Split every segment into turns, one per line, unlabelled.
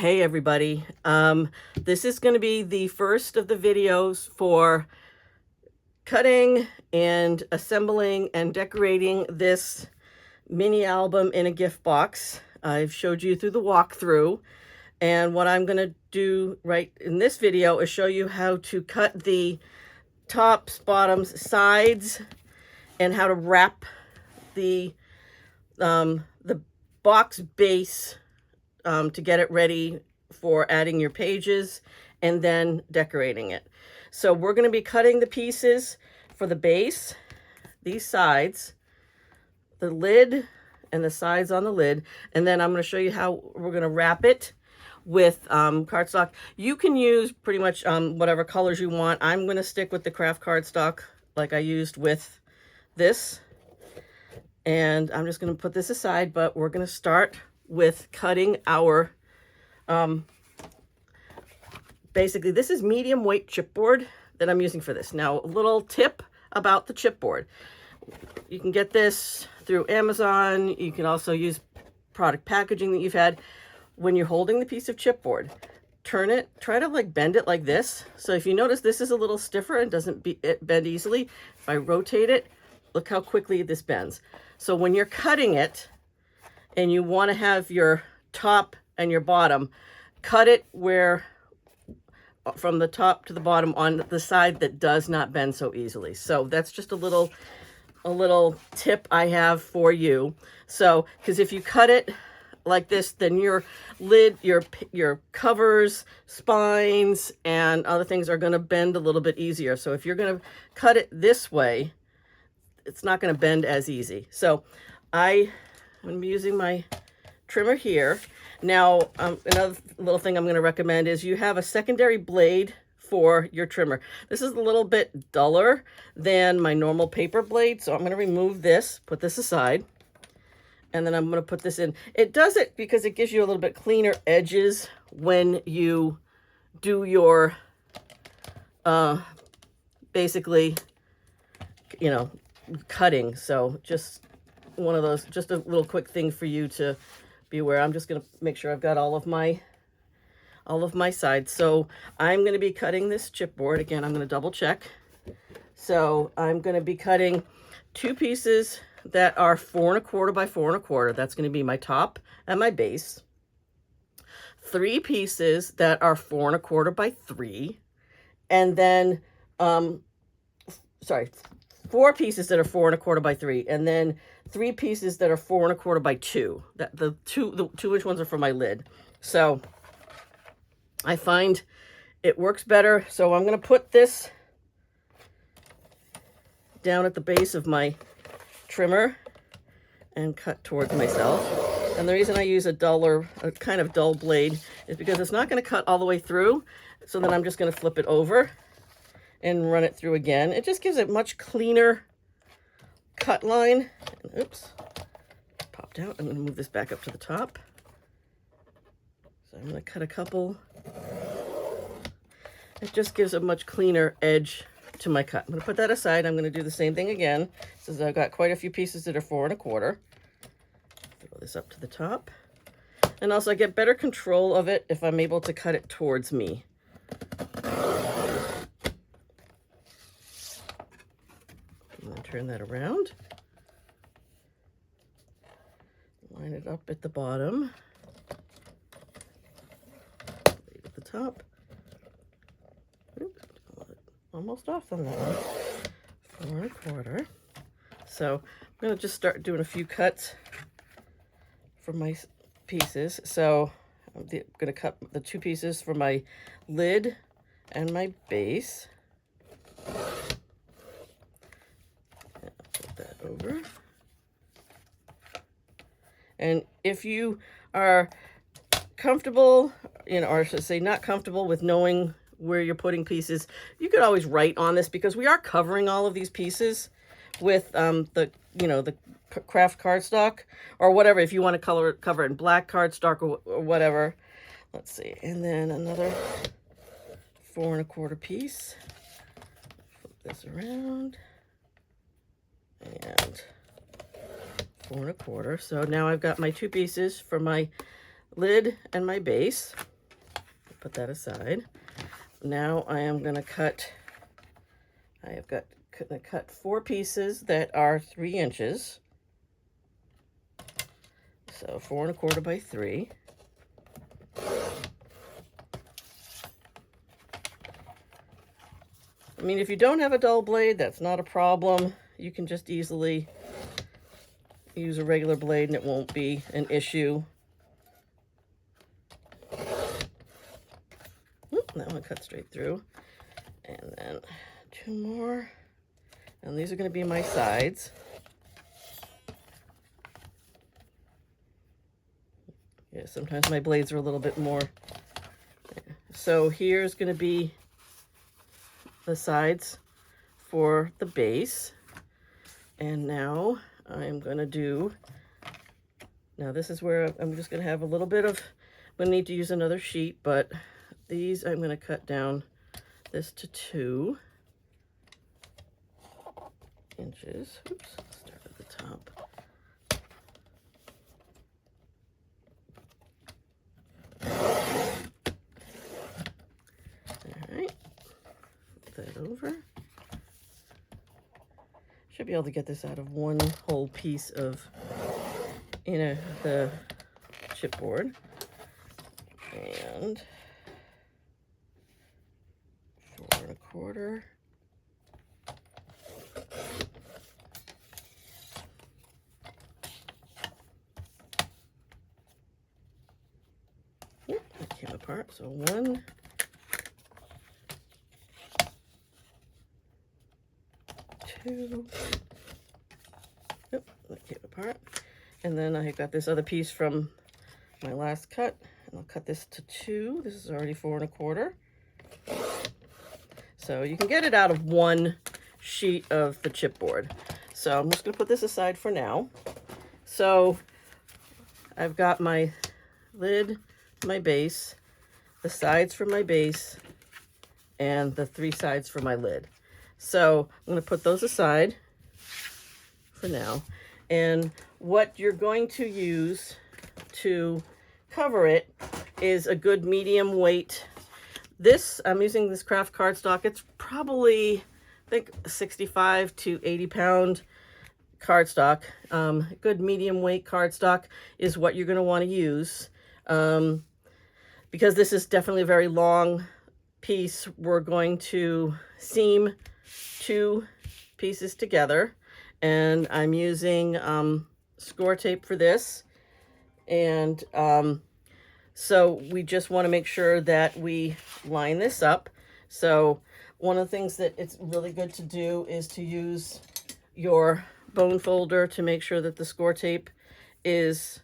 Hey everybody, this is going to be the first of the videos for cutting and assembling and decorating this mini album in a gift box. I've showed you through the walkthrough, and what I'm going to do right in this video is show you how to cut the tops, bottoms, sides, and how to wrap the box base to get it ready for adding your pages and then decorating it. So we're going to be cutting the pieces for the base, these sides, the lid, and the sides on the lid, and then I'm going to show you how we're going to wrap it with cardstock. You can use pretty much whatever colors you want. I'm going to stick with the craft cardstock like I used with this, and I'm just going to put this aside, but we're going to start with cutting our basically this is medium weight chipboard that I'm using for this. Now, a little tip about the chipboard: you can get this through Amazon. You can also use product packaging that you've had. When you're holding the piece of chipboard, turn it, try to like bend it like this. So if you notice this is a little stiffer and doesn't bend easily, if I rotate it, look how quickly this bends. So when you're cutting it and you want to have your top and your bottom, cut it where from the top to the bottom on the side that does not bend so easily. So that's just a little tip I have for you. So, because if you cut it like this, then your lid, your covers, spines, and other things are going to bend a little bit easier. So if you're going to cut it this way, it's not going to bend as easy. So I'm going to be using my trimmer here. Now, another little thing I'm going to recommend is you have a secondary blade for your trimmer. This is a little bit duller than my normal paper blade, so I'm going to remove this, put this aside, and then I'm going to put this in. It does it because it gives you a little bit cleaner edges when you do your, basically, you know, cutting. So just one of those, just a little quick thing for you to be aware. I'm just going to make sure I've got all of my sides. So I'm going to be cutting this chipboard. Again, I'm going to double check. So I'm going to be cutting two pieces that are 4 1/4 by 4 1/4. That's going to be my top and my base. 3 pieces that are 4 1/4 by 3, and then 4 pieces that are 4 1/4 by 3, and then 3 pieces that are 4 1/4 by 2. That the 2-inch ones are for my lid. So I find it works better. So I'm going to put this down at the base of my trimmer and cut towards myself. And the reason I use a kind of dull blade is because it's not going to cut all the way through. So then I'm just going to flip it over and run it through again. It just gives a much cleaner cut line. Oops, popped out. I'm going to move this back up to the top. So I'm going to cut a couple. It just gives a much cleaner edge to my cut. I'm going to put that aside. I'm going to do the same thing again, since I've got quite a few pieces that are 4 1/4. Throw this up to the top. And also I get better control of it if I'm able to cut it towards me. Turn that around, line it up at the bottom, at the top. Oops, almost off on that one. 4 1/4. So I'm going to just start doing a few cuts for my pieces. So I'm going to cut the 2 pieces for my lid and my base. That over. And if you are comfortable, or I should say not comfortable with knowing where you're putting pieces, you could always write on this, because we are covering all of these pieces with the craft cardstock or whatever. If you want to cover in black cardstock or whatever. Let's see. And then another 4 1/4 piece. Flip this around. And 4 1/4. So now I've got my 2 pieces for my lid and my base. put that aside. Now I am going to cut, I have got to cut 4 pieces that are 3 inches. So 4 1/4 by 3. I mean, if you don't have a dull blade, that's not a problem. You can just easily use a regular blade and it won't be an issue. That one cut straight through. And then 2 more. And these are going to be my sides. Yeah, sometimes my blades are a little bit more. So here's going to be the sides for the base. And now I'm going to do, now this is where I'm just going to have a little bit of, I'm going to need to use another sheet, but these I'm going to cut down this to 2 inches. Oops, start at the top. All right, flip that over. Should be able to get this out of one whole piece of, the chipboard. And 4 1/4. That came apart. So 1, 2. Yep, that came apart. And then I got this other piece from my last cut, and I'll cut this to 2. This is already 4 1/4. So you can get it out of one sheet of the chipboard. So I'm just going to put this aside for now. So I've got my lid, my base, the sides for my base, and the 3 sides for my lid. So I'm going to put those aside for now. And what you're going to use to cover it is a good medium weight. This, I'm using this craft cardstock. It's probably, I think, 65 to 80 pound cardstock. Good medium weight cardstock is what you're going to want to use. Because this is definitely a very long piece, we're going to seam 2 pieces together. And I'm using score tape for this. And so we just want to make sure that we line this up. So one of the things that it's really good to do is to use your bone folder to make sure that the score tape is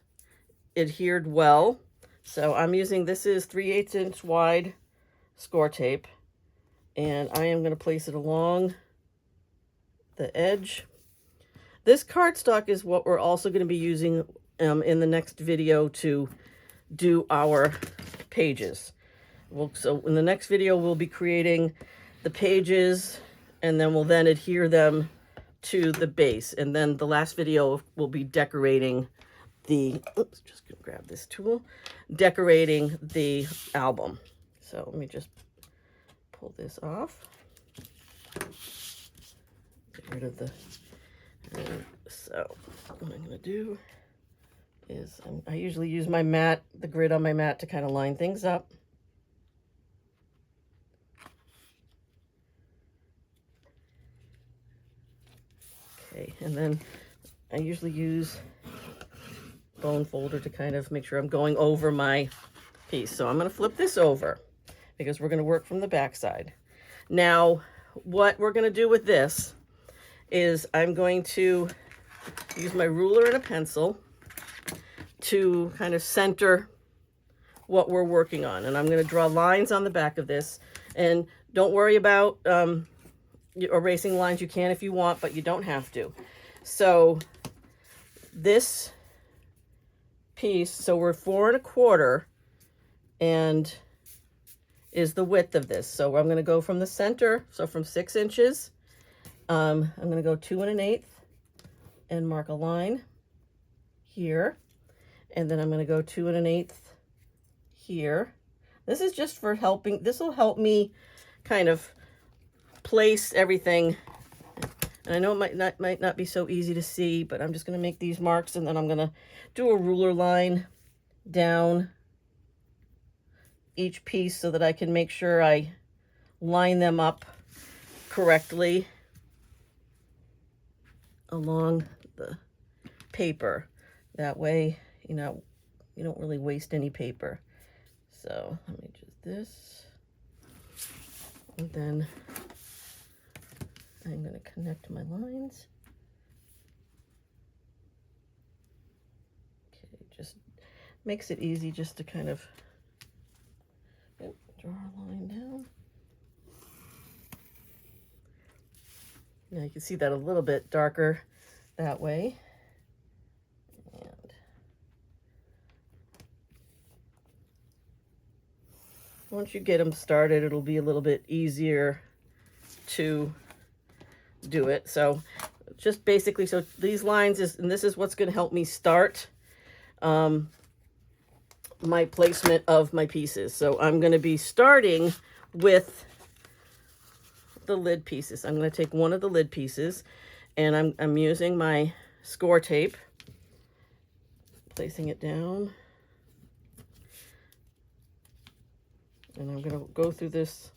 adhered well. So I'm using, this is 3/8 inch wide score tape, and I am going to place it along the edge. This cardstock is what we're also going to be using in the next video to do our pages. So in the next video, we'll be creating the pages, and then we'll then adhere them to the base. And then the last video will be decorating the, oops, just gonna grab this tool, decorating the album. So let me just pull this off. Get rid of the, so what I'm gonna do is I usually use my mat, the grid on my mat, to kind of line things up. Okay, and then I usually use bone folder to kind of make sure I'm going over my piece. So I'm going to flip this over because we're going to work from the back side. Now, what we're going to do with this is I'm going to use my ruler and a pencil to kind of center what we're working on. And I'm going to draw lines on the back of this. And don't worry about erasing lines. You can if you want, but you don't have to. So this piece, so we're 4 1/4 and is the width of this. So I'm going to go from the center, so from 6 inches, I'm going to go 2 1/8 and mark a line here. And then I'm going to go 2 1/8 here. This is just for helping. This will help me kind of place everything. And I know it might not be so easy to see, but I'm just going to make these marks, and then I'm going to do a ruler line down each piece so that I can make sure I line them up correctly along the paper. That way, you know, you don't really waste any paper. So let me just this, and then I'm going to connect my lines. Okay, just makes it easy just to kind of draw a line down. Now you can see that a little bit darker that way. And once you get them started, it'll be a little bit easier to do it. So just basically, so these lines is, and this is what's going to help me start my placement of my pieces. So I'm going to be starting with the lid pieces. I'm going to take one of the lid pieces, and I'm using my score tape, placing it down, and I'm going to go through this,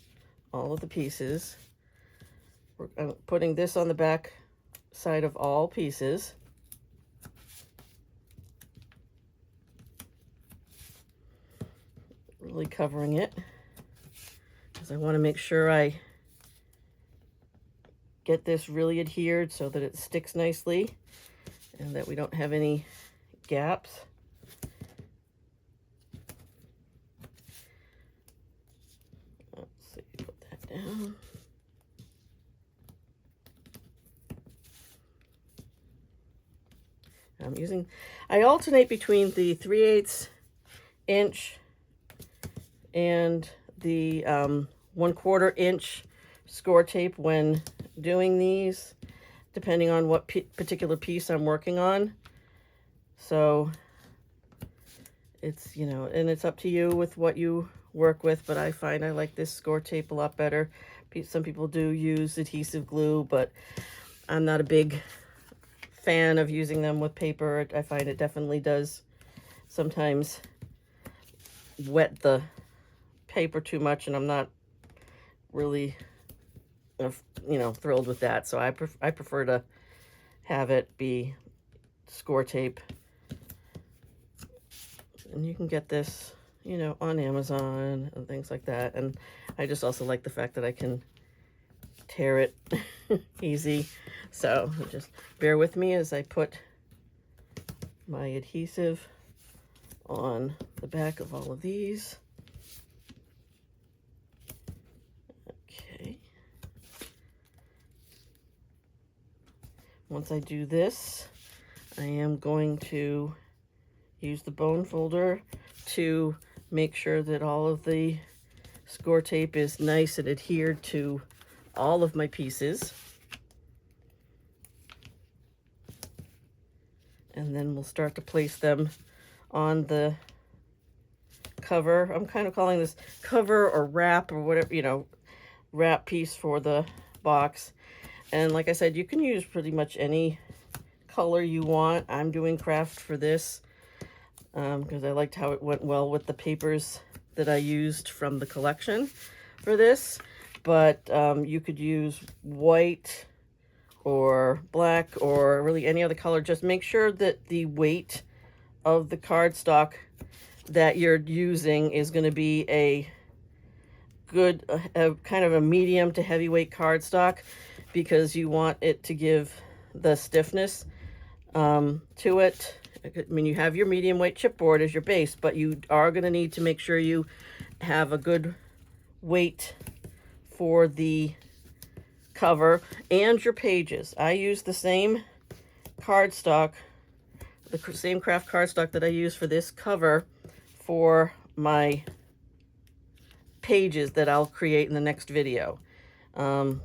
all of the pieces. I'm putting this on the back side of all pieces. Really covering it, because I want to make sure I get this really adhered so that it sticks nicely and that we don't have any gaps. Let's see, put that down. I alternate between the 3/8 inch and the 1/4 inch score tape when doing these, depending on what particular piece I'm working on. So it's, you know, and it's up to you with what you work with, but I find I like this score tape a lot better. Some people do use adhesive glue, but I'm not a big fan of using them with paper. I find it definitely does sometimes wet the paper too much, and I'm not really, you know, thrilled with that. So I prefer to have it be score tape. And you can get this, you know, on Amazon and things like that. And I just also like the fact that I can tear it easy. So just bear with me as I put my adhesive on the back of all of these. Okay. Once I do this, I am going to use the bone folder to make sure that all of the score tape is nice and adhered to all of my pieces. And then we'll start to place them on the cover. I'm kind of calling this cover or wrap or whatever, you know, wrap piece for the box. And like I said, you can use pretty much any color you want. I'm doing craft for this because I liked how it went well with the papers that I used from the collection for this. But you could use white or black or really any other color. Just make sure that the weight of the cardstock that you're using is going to be a good, kind of a medium to heavyweight cardstock, because you want it to give the stiffness to it. I mean, you have your medium weight chipboard as your base, but you are going to need to make sure you have a good weight for the cover and your pages. I use the same cardstock, the same craft cardstock that I use for this cover for my pages that I'll create in the next video. I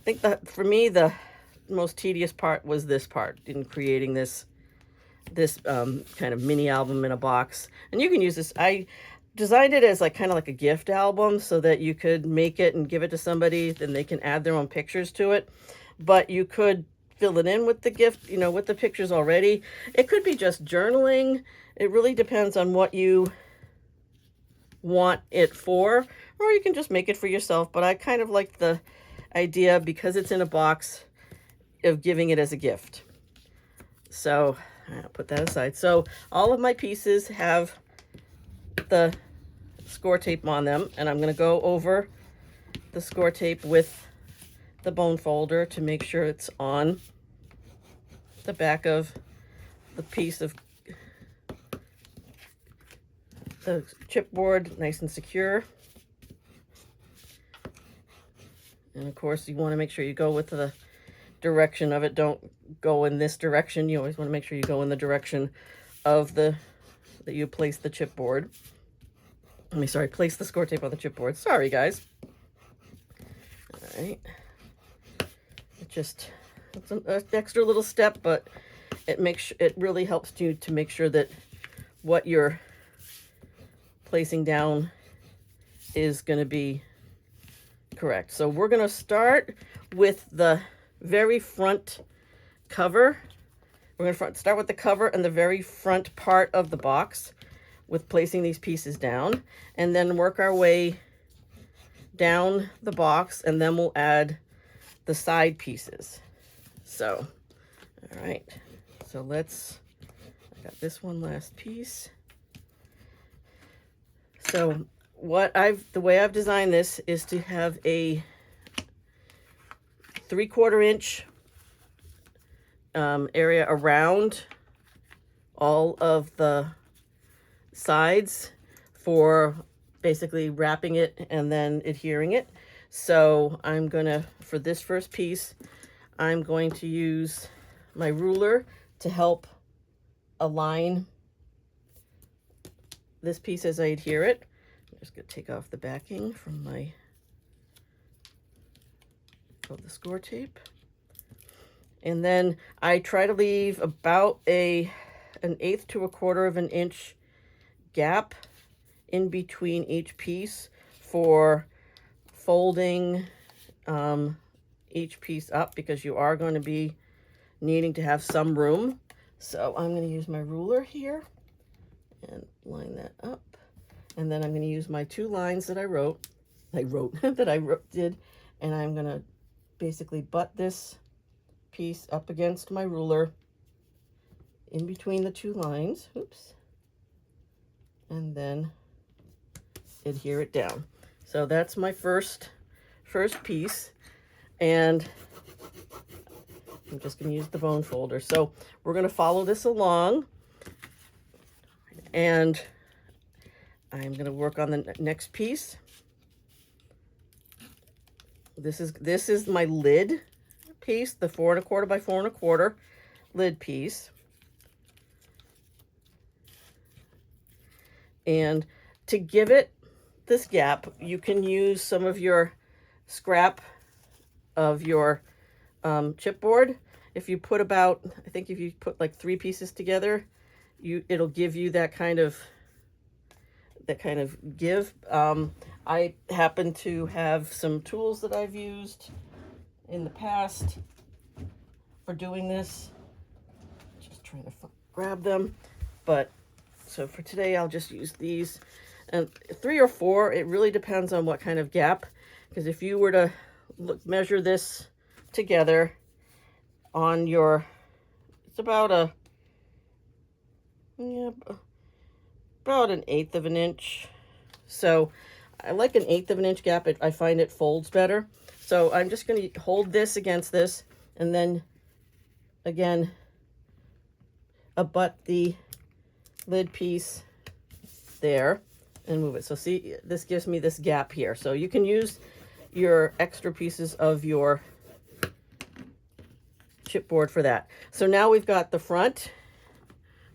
think that for me the most tedious part was this part in creating this kind of mini album in a box. And you can use this. designed it as like kind of like a gift album so that you could make it and give it to somebody, then they can add their own pictures to it. But you could fill it in with the gift, you know, with the pictures already. It could be just journaling. It really depends on what you want it for, or you can just make it for yourself. But I kind of like the idea, because it's in a box, of giving it as a gift. So I'll put that aside. So all of my pieces have the score tape on them, and I'm going to go over the score tape with the bone folder to make sure it's on the back of the piece of the chipboard, nice and secure. And of course, you want to make sure you go with the direction of it. Don't go in this direction. You always want to make sure you go in the direction of that you place the chipboard. Place the score tape on the chipboard. Sorry, guys. All right. It's an extra little step, but it really helps you to make sure that what you're placing down is going to be correct. So we're going to start with the very front cover. We're going to start with the cover and the very front part of the box with placing these pieces down, and then work our way down the box, and then we'll add the side pieces. So, all right. So I got this one last piece. So the way I've designed this is to have a 3/4 inch area around all of the sides for basically wrapping it and then adhering it. So for this first piece, I'm going to use my ruler to help align this piece as I adhere it. I'm just going to take off the backing from the score tape. And then I try to leave about an 1/8 to 1/4 of an inch gap in between each piece for folding each piece up, because you are going to be needing to have some room. So I'm going to use my ruler here and line that up. And then I'm going to use my 2 lines that I did, and I'm going to basically butt this piece up against my ruler in between the 2 lines. Oops. And then adhere it down. So that's my first piece, and I'm just going to use the bone folder. So we're going to follow this along, and I'm going to work on the next piece. This is my lid piece, the 4 1/4 by 4 1/4 lid piece. And to give it this gap, you can use some of your scrap of your chipboard. If you put if you put like 3 pieces together, it'll give you that kind of give. I happen to have some tools that I've used in the past for doing this. Just trying to grab them, but so for today I'll just use these. And 3 or 4, it really depends on what kind of gap, because if you were to measure this together on it's about about an 1/8 of an inch. So I like an 1/8 of an inch gap. I find it folds better. So I'm just going to hold this against this, and then again abut the lid piece there and move it. So see, this gives me this gap here. So you can use your extra pieces of your chipboard for that. So now we've got the front,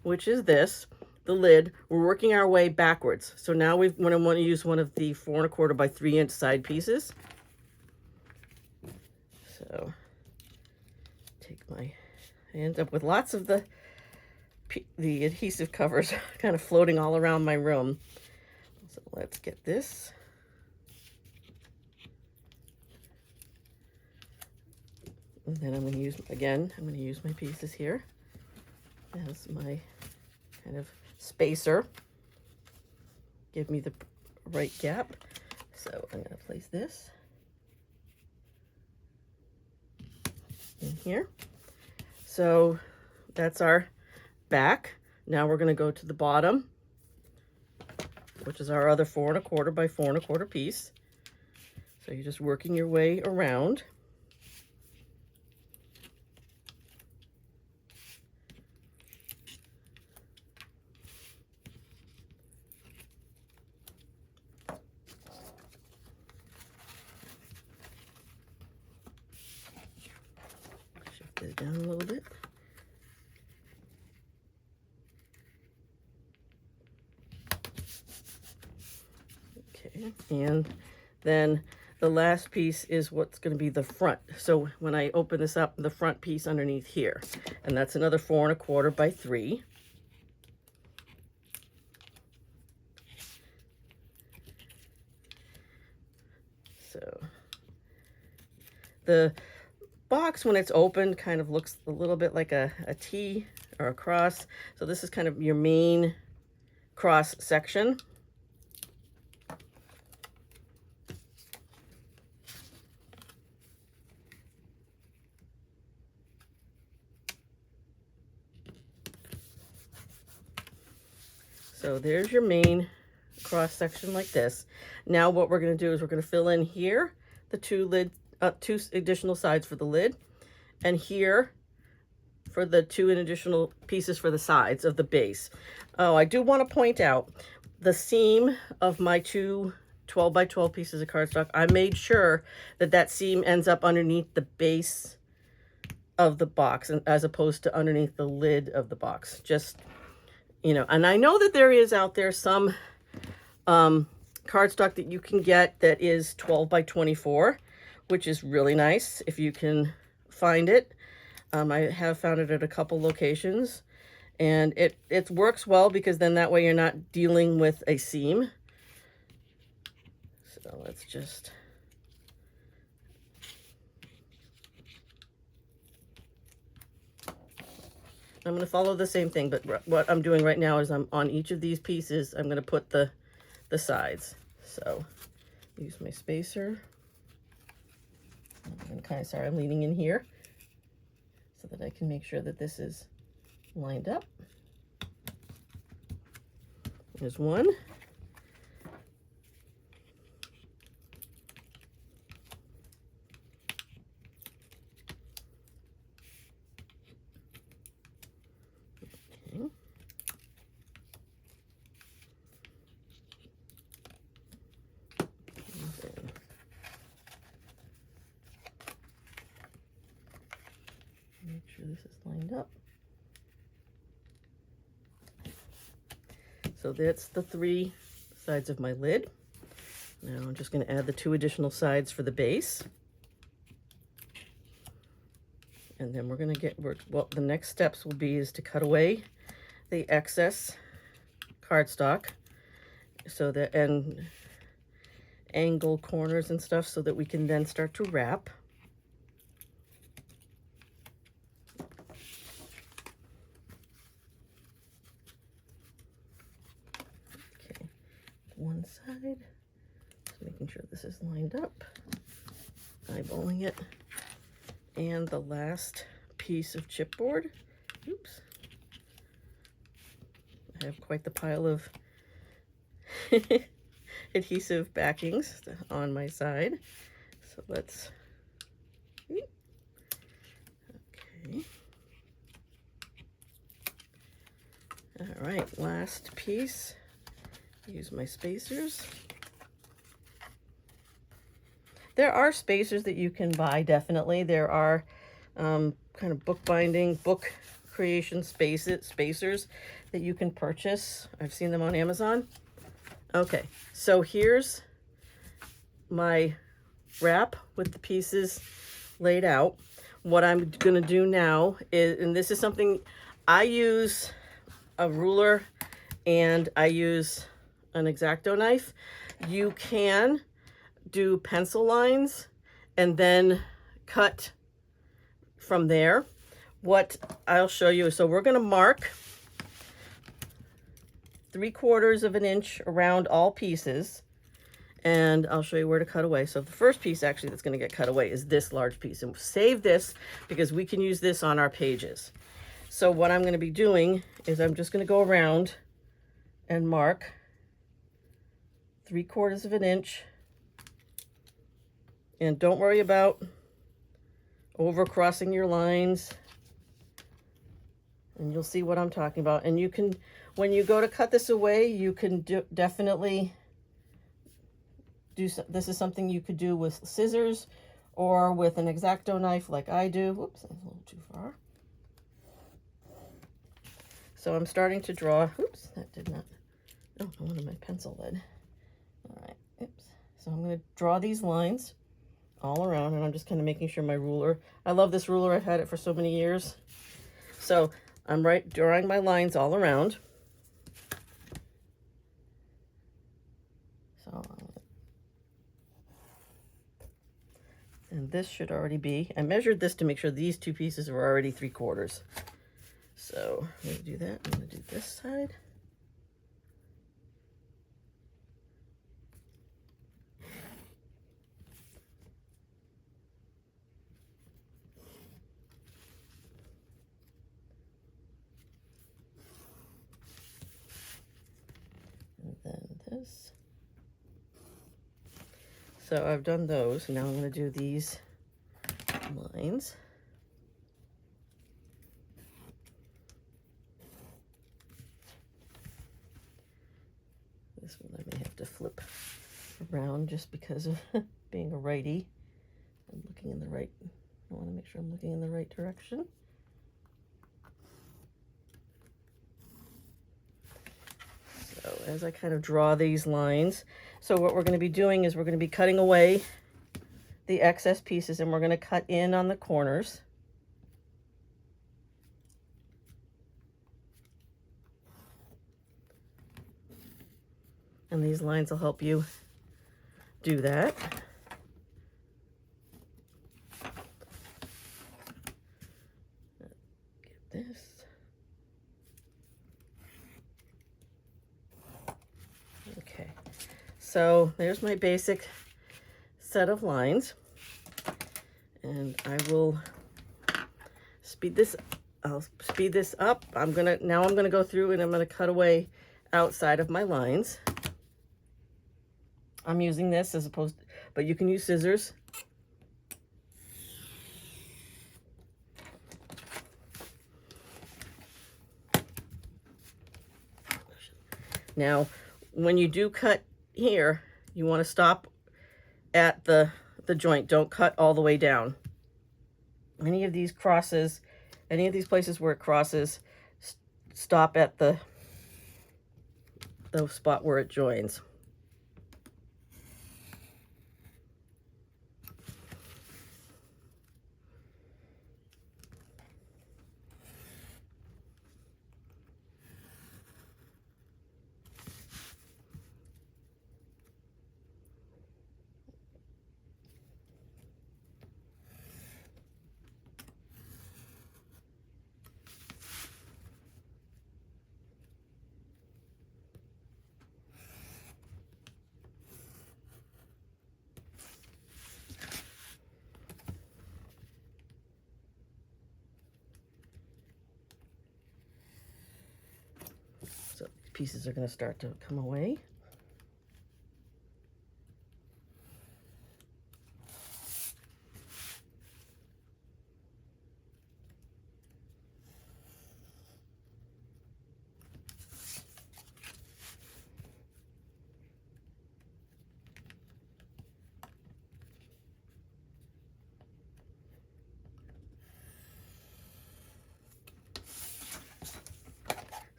which is the lid. We're working our way backwards. So now I want to use one of the 4 1/4 by 3 inch side pieces. So take I end up with lots of the adhesive covers kind of floating all around my room. So let's get this. And then I'm going to use, again, I'm going to use my pieces here as my kind of spacer. Give me the right gap. So I'm going to place this in here. So that's our back. Now we're going to go to the bottom, which is our other 4 1/4 by 4 1/4 piece. So you're just working your way around. Shift this down a little bit. Okay, and then the last piece is what's going to be the front. So when I open this up, the front piece underneath here, and that's another 4 1/4 by 3. So the box, when it's opened, kind of looks a little bit like a T or a cross. So this is kind of your main cross section. So there's your main cross section like this. Now what we're going to do is we're going to fill in here the two additional sides for the lid, and here for the 2 additional pieces for the sides of the base. Oh, I do want to point out the seam of my 2 12 by 12 pieces of cardstock. I made sure that that seam ends up underneath the base of the box, and as opposed to underneath the lid of the box. Just, you know, and I know that there is out there some cardstock that you can get that is 12 by 24, which is really nice if you can find it. I have found it at a couple locations, and it works well because then that way you're not dealing with a seam. So let's just I'm going to follow the same thing, but what I'm doing right now is I'm on each of these pieces, I'm going to put the sides. So use my spacer. I'm kind of sorry, I'm leaning in here so that I can make sure that this is lined up. There's one. Okay. Make sure this is lined up. So that's the 3 sides of my lid. Now I'm just going to add the 2 additional sides for the base. And then we're going to get, well, the next steps will be is to cut away the excess cardstock so that, and angle corners and stuff so that we can then start to wrap. Okay, one side, just making sure this is lined up, eyeballing it, and the last piece of chipboard. Oops, I have quite the pile of adhesive backings on my side. So let's, okay. All right, last piece. Use my spacers. There are spacers that you can buy, definitely. There are kind of bookbinding, book creation spacers that you can purchase. I've seen them on Amazon. Okay, so here's my wrap with the pieces laid out. What I'm gonna do now is, and this is something, I use a ruler and I use an X-Acto knife, you can do pencil lines and then cut from there. What I'll show you, so we're going to mark 3/4 of an inch around all pieces, and I'll show you where to cut away. So the first piece actually that's going to get cut away is this large piece, and save this because we can use this on our pages. So what I'm going to be doing is I'm just going to go around and mark 3/4 of an inch, and don't worry about over crossing your lines, and you'll see what I'm talking about. And you can, when you go to cut this away, you can definitely do, this is something you could do with scissors or with an X-Acto knife like I do. Whoops, that's a little too far. So I'm starting to draw, oops, that did not, oh, I wanted my pencil lead. All right, oops. So I'm going to draw these lines all around, and I'm just kind of making sure my ruler, I love this ruler, I've had it for so many years. So I'm drawing my lines all around. So, and this should already be, I measured this to make sure these two pieces were already 3/4. So I'm going to do that. I'm going to do this side. And then this. So I've done those. Now I'm going to do these lines. This one I may have to flip around just because of being a righty. I'm looking in the right, I want to make sure I'm looking in the right direction. So as I kind of draw these lines, so what we're going to be doing is we're going to be cutting away the excess pieces, and we're going to cut in on the corners. And these lines will help you do that. Get this. Okay, so there's my basic set of lines, and I will speed this. I'll speed this up. Now I'm gonna go through and I'm gonna cut away outside of my lines. I'm using this as opposed to, but you can use scissors. Now, when you do cut here, you want to stop at the joint. Don't cut all the way down. Any of these crosses, any of these places where it crosses, stop at the spot where it joins. So pieces are going to start to come away.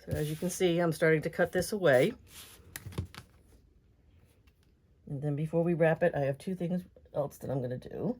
So as you can see, I'm starting to cut this away. And then before we wrap it, I have two things else that I'm going to do.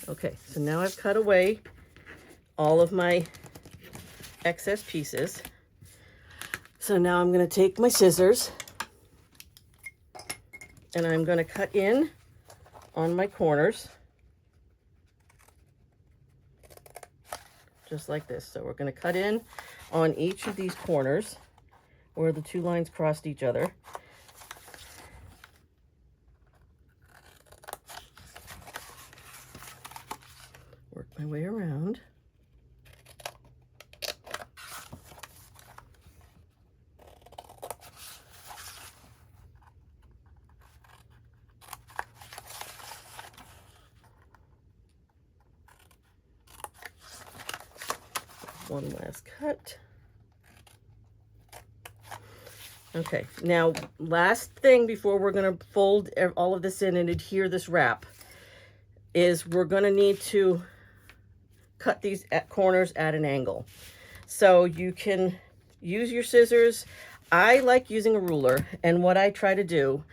Okay, so now I've cut away all of my excess pieces. So now I'm going to take my scissors and I'm going to cut in on my corners. Just like this. So we're going to cut in on each of these corners where the two lines crossed each other. Work my way around. One last cut. Okay, now last thing before we're going to fold all of this in and adhere this wrap is we're going to need to cut these corners at an angle. So you can use your scissors. I like using a ruler, and what I try to do,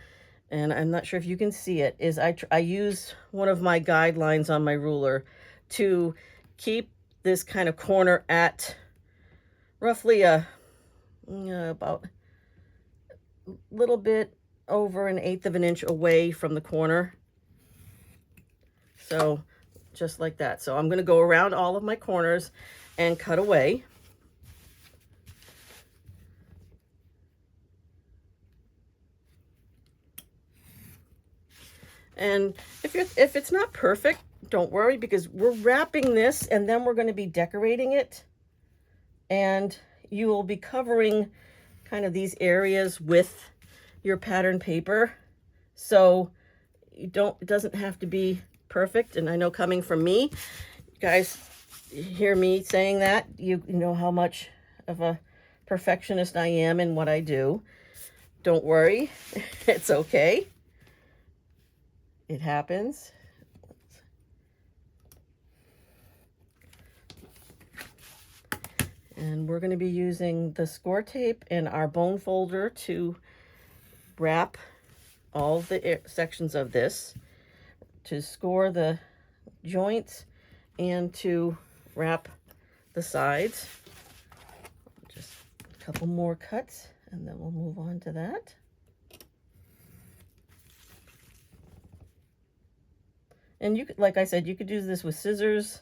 and I'm not sure if you can see it, is I use one of my guidelines on my ruler to keep this kind of corner at roughly about a little bit over 1/8 of an inch away from the corner. So just like that. So I'm going to go around all of my corners and cut away. And if it's not perfect, don't worry, because we're wrapping this and then we're going to be decorating it, and you will be covering kind of these areas with your pattern paper. So it doesn't have to be perfect. And I know, coming from me, you guys hear me saying that, you know how much of a perfectionist I am in what I do. Don't worry, it's okay. It happens. And we're going to be using the score tape and our bone folder to wrap all the sections of this, to score the joints and to wrap the sides. Just a couple more cuts and then we'll move on to that. And you could, like I said, you could do this with scissors.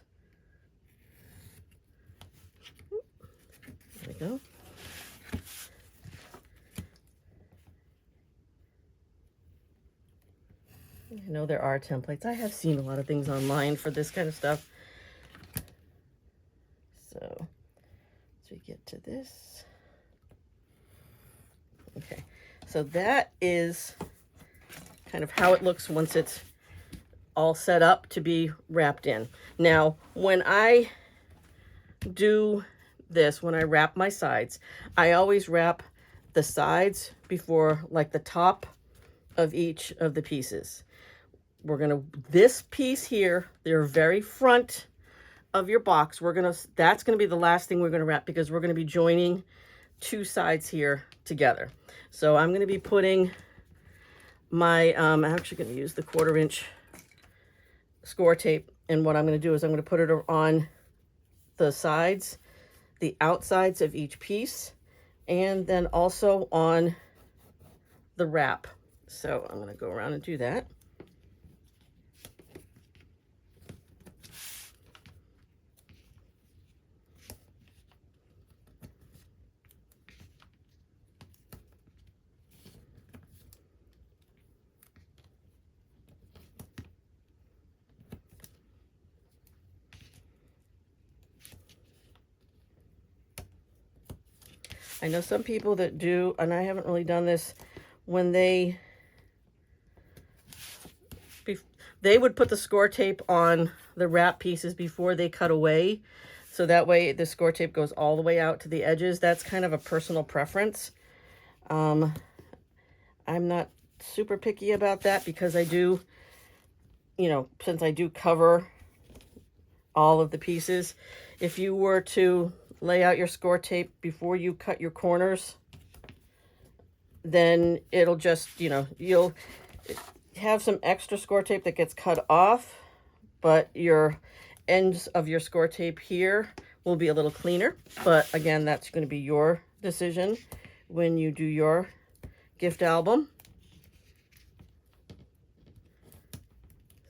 There we go. I know there are templates. I have seen a lot of things online for this kind of stuff. So as we get to this. Okay, so that is kind of how it looks once it's all set up to be wrapped in. Now, when I do this, when I wrap my sides, I always wrap the sides before, like, the top of each of the pieces. We're gonna, this piece here, the very front of your box, that's gonna be the last thing we're gonna wrap, because we're gonna be joining two sides here together. So I'm gonna be putting my, I'm actually gonna use the 1/4 inch score tape, and what I'm going to do is I'm going to put it on the sides, the outsides of each piece, and then also on the wrap. So I'm going to go around and do that. I know some people that do, and I haven't really done this, when they would put the score tape on the wrap pieces before they cut away. So that way the score tape goes all the way out to the edges. That's kind of a personal preference. I'm not super picky about that, because I do, you know, since I do cover all of the pieces, if you were to lay out your score tape before you cut your corners, then it'll just, you know, you'll have some extra score tape that gets cut off, but your ends of your score tape here will be a little cleaner. But again, that's going to be your decision when you do your gift album.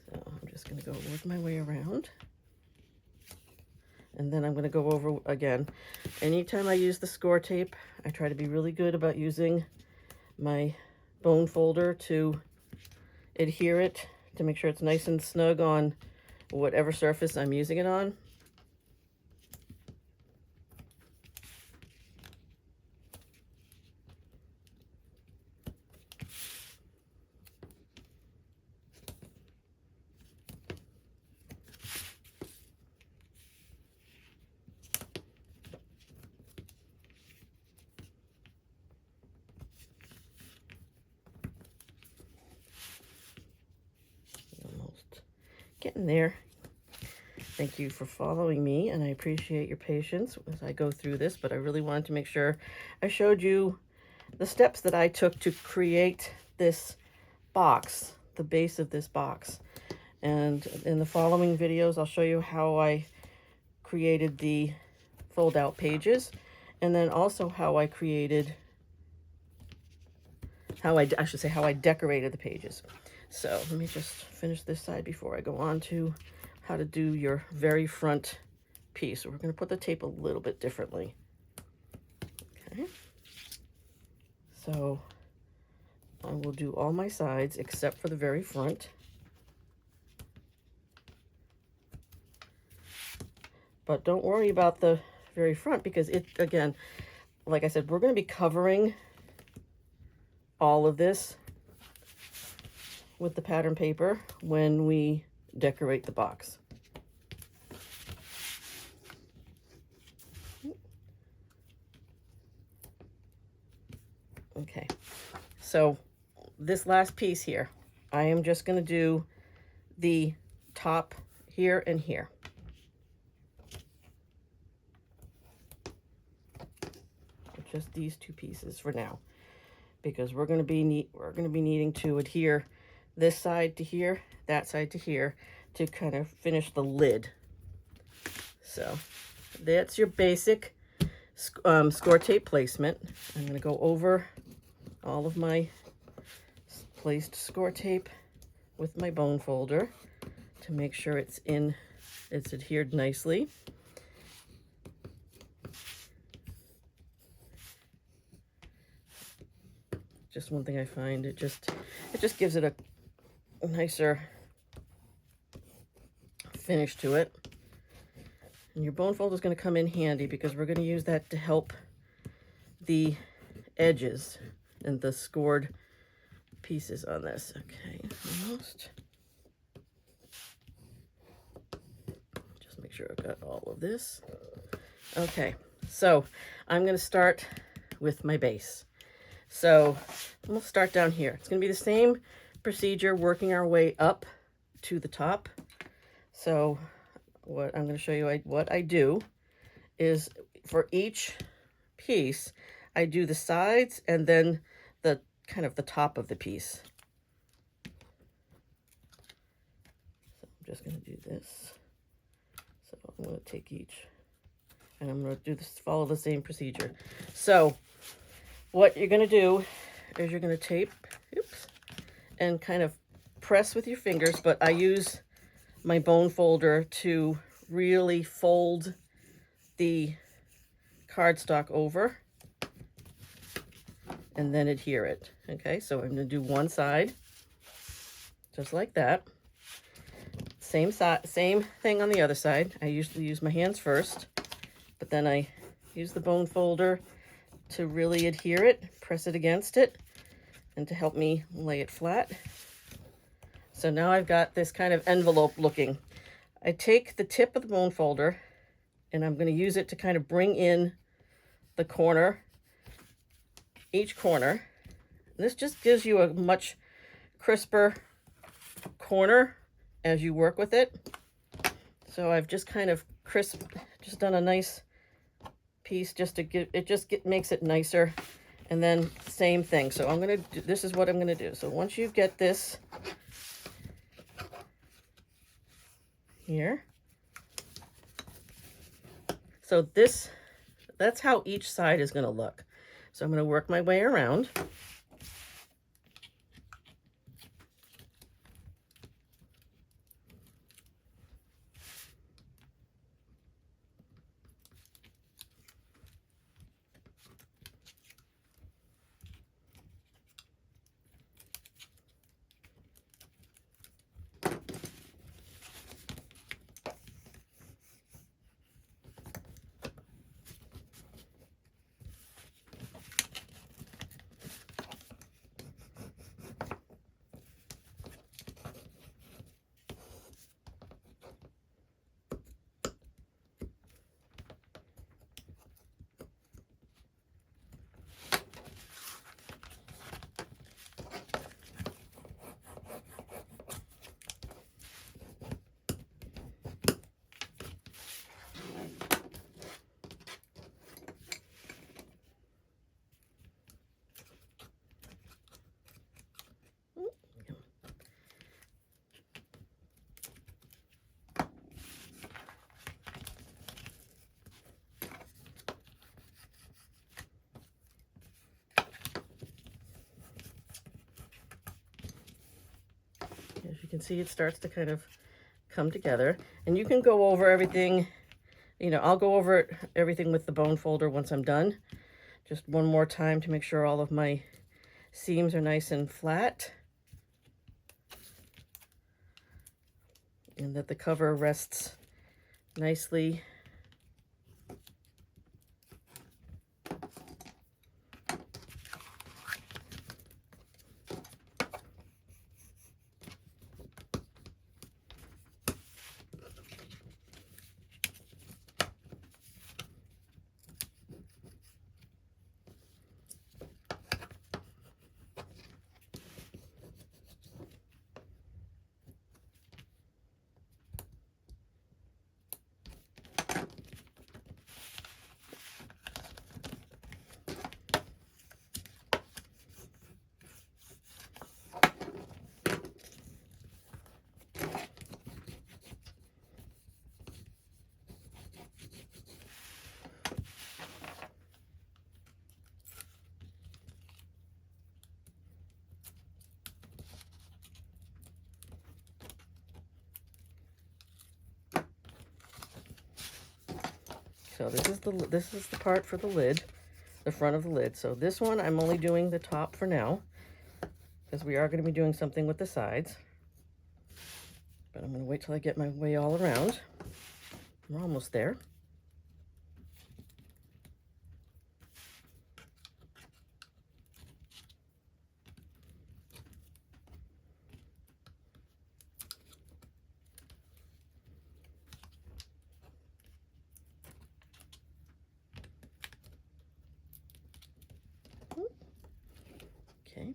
So I'm just going to go work my way around. And then I'm going to go over again. Anytime I use the score tape, I try to be really good about using my bone folder to adhere it, to make sure it's nice and snug on whatever surface I'm using it on. Getting there. Thank you for following me, and I appreciate your patience as I go through this, but I really wanted to make sure I showed you the steps that I took to create this box, the base of this box. And in the following videos, I'll show you how I created the fold-out pages, and then also how I created, how I decorated the pages. So let me just finish this side before I go on to how to do your very front piece. So we're going to put the tape a little bit differently. Okay. So I will do all my sides except for the very front. But don't worry about the very front because it, again, like I said, we're going to be covering all of this with the pattern paper when we decorate the box. Okay, so this last piece here, I am just going to do the top here and here. Just these two pieces for now, because we're going to be needing to adhere this side to here, that side to here, to kind of finish the lid. So that's your basic score tape placement. I'm going to go over all of my placed score tape with my bone folder to make sure it's adhered nicely. Just one thing I find, it just gives it a nicer finish to it. And your bone folder is going to come in handy because we're going to use that to help the edges and the scored pieces on this. Okay, almost. Just make sure I've got all of this. Okay, so I'm going to start with my base. So we'll start down here. It's going to be the same procedure, working our way up to the top. So what I'm going to show you what I do is for each piece, I do the sides and then the kind of the top of the piece. So I'm just going to do this. So I'm going to take each and I'm going to do this, follow the same procedure. So what you're going to do is you're going to tape, and kind of press with your fingers, but I use my bone folder to really fold the cardstock over and then adhere it. Okay, so I'm going to do one side, just like that. Same thing on the other side. I usually use my hands first, but then I use the bone folder to really adhere it, press it against it, and to help me lay it flat. So now I've got this kind of envelope looking. I take the tip of the bone folder and I'm going to use it to kind of bring in the corner, each corner. And this just gives you a much crisper corner as you work with it. So I've just kind of just done a nice piece just to give it, makes it nicer. And then same thing. So I'm going to do, this is what I'm going to do. So once you get this here. So that's how each side is going to look. So I'm going to work my way around. As you can see, it starts to kind of come together, and you can go over everything. I'll go over everything with the bone folder once I'm done. Just one more time to make sure all of my seams are nice and flat, and that the cover rests nicely. So this is the part for the lid, the front of the lid. So this one, I'm only doing the top for now, because we are going to be doing something with the sides. But I'm going to wait till I get my way all around. We're almost there. Okay.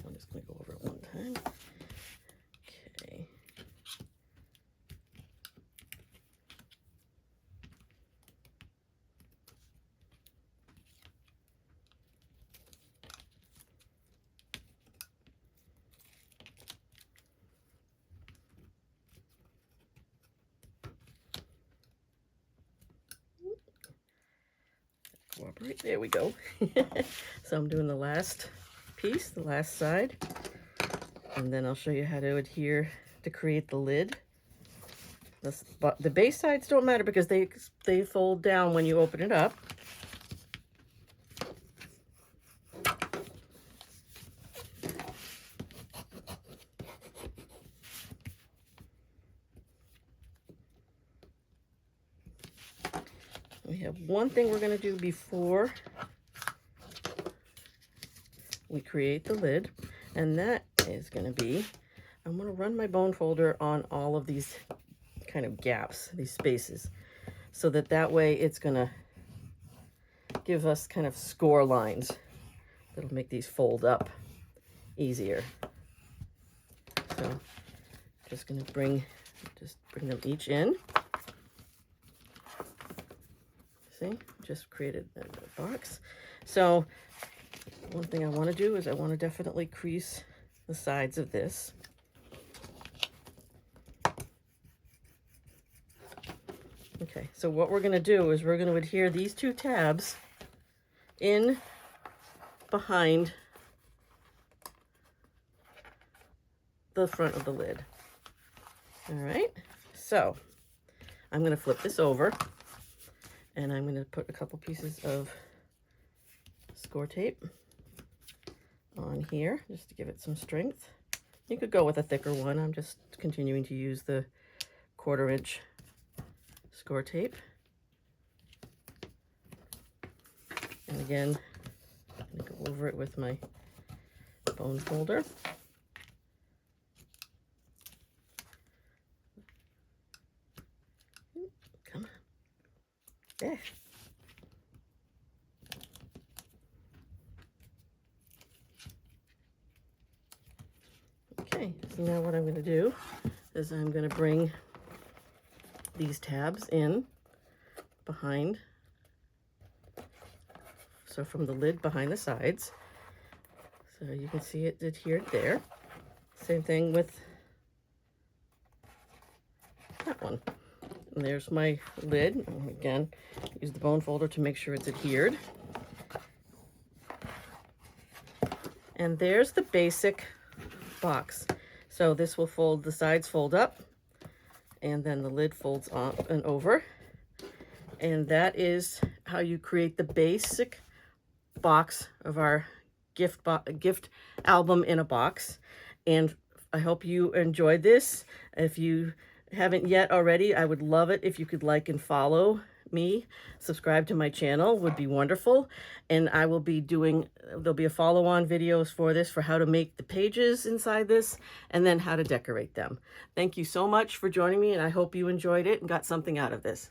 I'm just going to go over it one time. Okay. Cooperate. There we go. So I'm doing the last piece, the last side, and then I'll show you how to adhere to create the lid. The base sides don't matter because they fold down when you open it up. we have one thing we're going to do before we create the lid, and that is going to be, I'm going to run my bone folder on all of these kind of gaps, these spaces, so that way it's going to give us kind of score lines that'll make these fold up easier. So just going to bring them each in. See, just created a box. So one thing I want to do is I want to definitely crease the sides of this. Okay, so what we're going to do is we're going to adhere these two tabs in behind the front of the lid. All right, so I'm going to flip this over, and I'm going to put a couple pieces of score tape on here just to give it some strength. You could go with a thicker one. I'm just continuing to use the 1/4 inch score tape. And again, I'm going to go over it with my bone folder. Come on. There. Okay, so now what I'm going to do is I'm going to bring these tabs in behind, so from the lid behind the sides, so you can see it adhered there. Same thing with that one. And there's my lid. Again, use the bone folder to make sure it's adhered. And there's the basic box. So this will fold, the sides fold up, and then the lid folds on and over. And that is how you create the basic box of our gift album in a box. And I hope you enjoyed this. If you haven't yet already, I would love it if you could like and follow me. Subscribe to my channel would be wonderful. And I will be doing, there'll be a follow-on videos for this, for how to make the pages inside this, and then how to decorate them. Thank you so much for joining me, and I hope you enjoyed it and got something out of this.